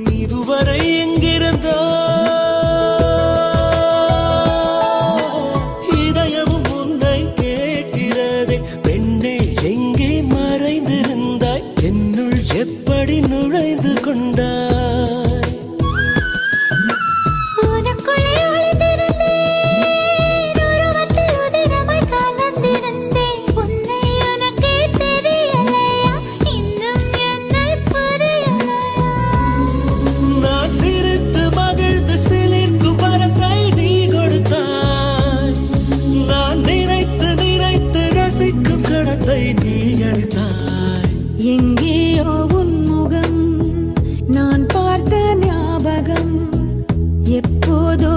இதுவரை எங்கிருந்தோ இதயமும் உன்னை கேட்கிறதே. பெண்ணே எங்கே மறைந்திருந்தாய், என்னுள் எப்படி நுழைந்து கொண்டாய்? எங்கேயோ உன் முகம் நான் பார்த்த ஞாபகம் எப்போதோ